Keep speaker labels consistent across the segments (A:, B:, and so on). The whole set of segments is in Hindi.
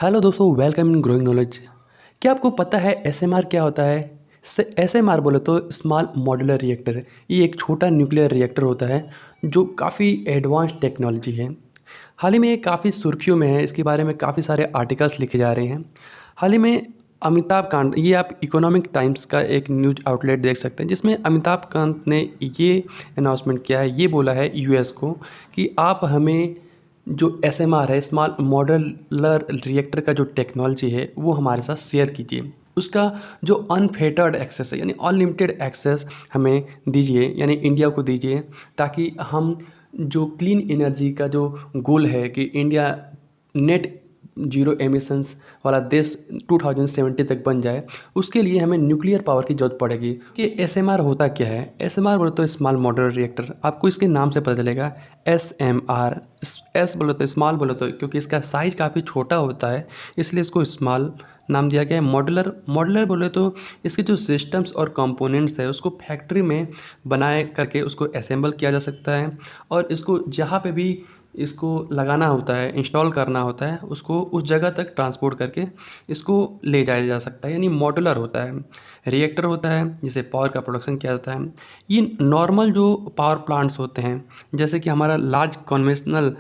A: हेलो दोस्तों, वेलकम इन ग्रोइंग नॉलेज। क्या आपको पता है एसएमआर क्या होता है? एसएमआर बोले तो स्मॉल मॉड्यूलर रिएक्टर है। ये एक छोटा न्यूक्लियर रिएक्टर होता है जो काफ़ी एडवांस टेक्नोलॉजी है। हाल ही में ये काफ़ी सुर्खियों में है, इसके बारे में काफ़ी सारे आर्टिकल्स लिखे जा रहे हैं। हाल ही में अमिताभ कांत, ये आप इकोनॉमिक टाइम्स का एक न्यूज आउटलेट देख सकते हैं, जिसमें अमिताभ कांत ने ये अनाउंसमेंट किया है, ये बोला है यूएस को कि आप हमें जो एसएमआर है, स्मॉल मॉड्यूलर रिएक्टर का जो टेक्नोलॉजी है वो हमारे साथ शेयर कीजिए। उसका जो अनफेटर्ड एक्सेस है यानी अनलिमिटेड एक्सेस हमें दीजिए, यानी इंडिया को दीजिए, ताकि हम जो क्लीन एनर्जी का जो गोल है कि इंडिया नेट जीरो एमिशंस वाला देश 2070 तक बन जाए, उसके लिए हमें न्यूक्लियर पावर की ज़रूरत पड़ेगी। कि एसएमआर होता क्या है? एसएमआर बोले तो स्मॉल मॉड्यूलर रिएक्टर, आपको इसके नाम से पता चलेगा। एसएमआर, एस बोले तो स्मॉल, बोले तो क्योंकि इसका साइज़ काफ़ी छोटा होता है इसलिए इसको स्मॉल नाम दिया गया है। मॉड्यूलर, मॉड्यूलर बोले तो इसके जो सिस्टम्स और कंपोनेंट्स है उसको फैक्ट्री में बनाए करके उसको असेंबल किया जा सकता है, और इसको जहाँ पे भी इसको लगाना होता है, इंस्टॉल करना होता है, उसको उस जगह तक ट्रांसपोर्ट करके इसको ले जाया जा सकता है, यानी मॉड्यूलर होता है। रिएक्टर होता है जिसे पावर का प्रोडक्शन किया जाता है। ये नॉर्मल जो पावर प्लांट्स होते हैं, जैसे कि हमारा लार्ज कन्वेंशनल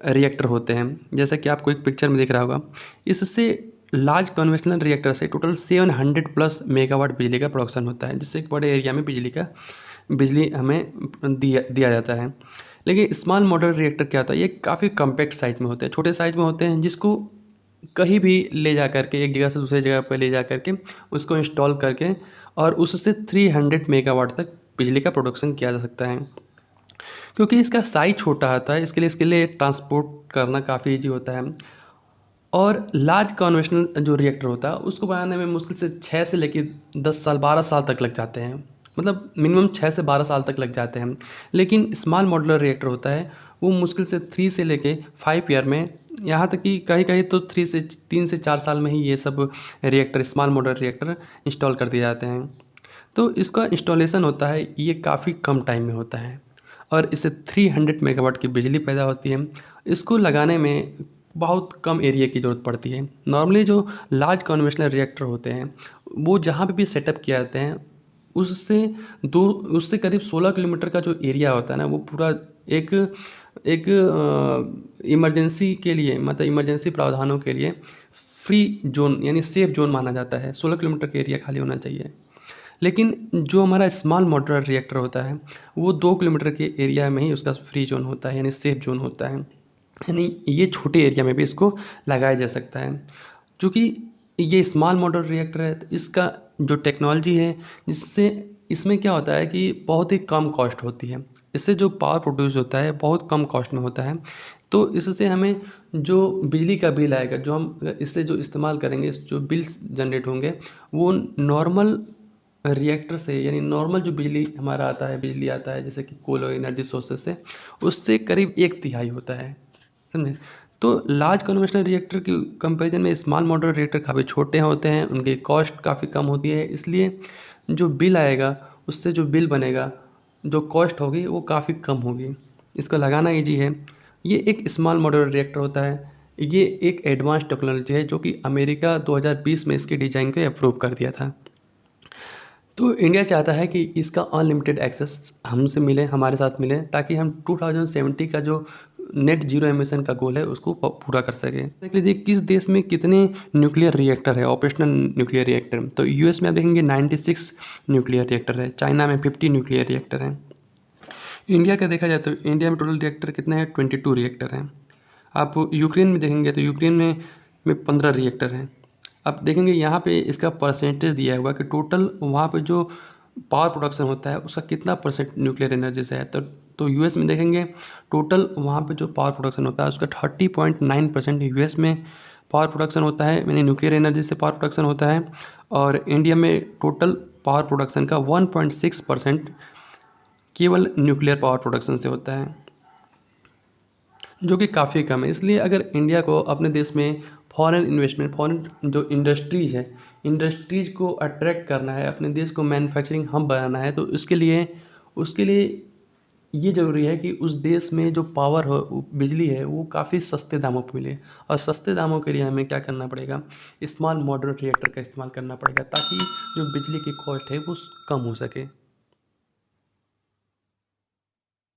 A: रिएक्टर होते हैं, जैसे कि आपको एक पिक्चर में दिख रहा होगा, इससे लार्ज कन्वेंशनल रिएक्टर से टोटल 700 प्लस मेगावाट बिजली का प्रोडक्शन होता है, जिससे एक बड़े एरिया में बिजली हमें दिया दिया जाता है। लेकिन स्मॉल मॉड्यूलर रिएक्टर क्या होता है? ये काफ़ी कॉम्पैक्ट साइज़ में होते हैं, छोटे साइज़ में होते हैं, जिसको कहीं भी ले जा करके, एक जगह से दूसरी जगह पर ले जा करके उसको इंस्टॉल करके और उससे 300 मेगावाट तक बिजली का प्रोडक्शन किया जा सकता है। क्योंकि इसका साइज़ छोटा होता है, इसके लिए ट्रांसपोर्ट करना काफ़ी ईजी होता है। और लार्ज कन्वेंशनल जो रिएक्टर होता है उसको बनाने में मुश्किल से 6 से लेके 10 साल 12 साल तक लग जाते हैं, मतलब मिनिमम 6 से 12 साल तक लग जाते हैं। लेकिन स्मॉल मॉड्यूलर रिएक्टर होता है वो मुश्किल से 3 से लेके 5 ईयर में, यहाँ तक कि कहीं कहीं तो 3 से 4 साल में ही ये सब reactor, small modular reactor install कर दिए जाते हैं। तो इसका इंस्टॉलेशन होता है ये काफ़ी कम टाइम में होता है, और इससे 300 मेगावाट की बिजली पैदा होती है। इसको लगाने में बहुत कम एरिया की ज़रूरत पड़ती है। नॉर्मली जो लार्ज कन्वेंशनल रिएक्टर होते हैं वो जहाँ पे भी सेटअप किए जाते हैं, उससे दो उससे करीब 16 किलोमीटर का जो एरिया होता है ना, वो पूरा एक एक इमरजेंसी के लिए, मतलब इमरजेंसी प्रावधानों के लिए फ्री जोन यानी सेफ जोन माना जाता है। 16 किलोमीटर का एरिया खाली होना चाहिए। लेकिन जो हमारा स्मॉल मॉड्यूलर रिएक्टर होता है वो 2 किलोमीटर के एरिया में ही उसका फ्री जोन होता है, यानी सेफ जोन होता है। यानी ये छोटे एरिया में भी इसको लगाया जा सकता है। चूँकि ये स्मॉल मॉड्यूलर रिएक्टर है तो इसका जो टेक्नोलॉजी है, जिससे इसमें क्या होता है कि बहुत ही कम कॉस्ट होती है। इससे जो पावर प्रोड्यूस होता है बहुत कम कॉस्ट में होता है। तो इससे हमें जो बिजली का बिल आएगा, जो हम इससे जो इस्तेमाल करेंगे, जो बिल्स जनरेट होंगे, वो नॉर्मल रिएक्टर से, यानी नॉर्मल जो बिजली आता है जैसे कि कोल और एनर्जी सोर्सेज से, उससे करीब 1/3 होता है। समझे? तो लार्ज कन्वेंशनल रिएक्टर की कंपैरिजन में स्मॉल मॉड्यूलर रिएक्टर काफ़ी छोटे होते हैं, उनकी कॉस्ट काफ़ी कम होती है, इसलिए जो बिल आएगा, उससे जो बिल बनेगा, जो कॉस्ट होगी वो काफ़ी कम होगी। इसको लगाना ईजी है। ये एक स्मॉल मॉड्यूलर रिएक्टर होता है। ये एक एडवांस टेक्नोलॉजी है जो कि अमेरिका 2020 में इसके डिज़ाइन को अप्रूव कर दिया था। तो इंडिया चाहता है कि इसका अनलिमिटेड एक्सेस हमसे मिले, हमारे साथ मिले, ताकि हम 2070 का जो नेट जीरो एमिशन का गोल है उसको पूरा कर सकें। देख लीजिए किस देश में कितने न्यूक्लियर रिएक्टर है, ऑपरेशनल न्यूक्लियर रिएक्टर। तो यूएस में आप देखेंगे 96 न्यूक्लियर रिएक्टर है, चाइना में 50 न्यूक्लियर रिएक्टर है। इंडिया का देखा जाए तो इंडिया में टोटल रिएक्टर कितने हैं? 22 रिएक्टर हैं। आप यूक्रेन में देखेंगे तो यूक्रेन में 15 रिएक्टर हैं। आप देखेंगे यहाँ पे इसका परसेंटेज दिया हुआ है कि टोटल वहाँ पे जो पावर प्रोडक्शन होता है उसका कितना परसेंट न्यूक्लियर एनर्जी से है। तो यूएस में देखेंगे टोटल वहाँ पे जो पावर प्रोडक्शन होता है उसका 30.9% यूएस में पावर प्रोडक्शन होता है, यानी न्यूक्लियर एनर्जी से पावर प्रोडक्शन होता है। और इंडिया में टोटल पावर प्रोडक्शन का 1.6% केवल न्यूक्लियर पावर प्रोडक्शन से होता है, जो कि काफ़ी कम है। इसलिए अगर इंडिया को अपने देश में फॉरेन इन्वेस्टमेंट, फॉरेन जो इंडस्ट्रीज़ है, इंडस्ट्रीज़ को अट्रैक्ट करना है, अपने देश को मैन्युफैक्चरिंग हब बनाना है, तो उसके लिए ये ज़रूरी है कि उस देश में जो पावर हो बिजली है वो काफ़ी सस्ते दामों पे मिले। और सस्ते दामों के लिए हमें क्या करना पड़ेगा, स्मॉल मॉडुलर रिएक्टर का इस्तेमाल करना पड़ेगा ताकि जो बिजली की कॉस्ट है वो कम हो सके।